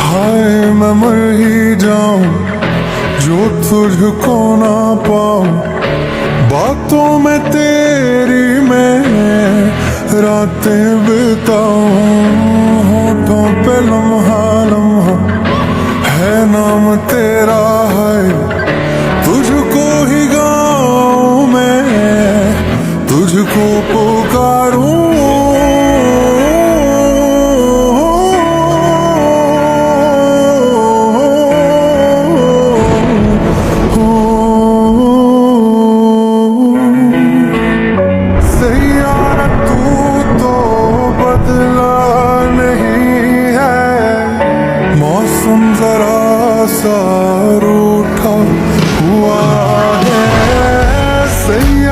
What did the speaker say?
हाय मैं मर ही जाऊं जो तुझको ना पाऊं, बातों में तेरी मैं रातें बिताऊं। होठों पे लम्हा लम्हा है नाम तेरा, है तुझको ही गाऊं मैं, तुझको पुकारूं। मौसम जरा सा रूठा हुआ है, सही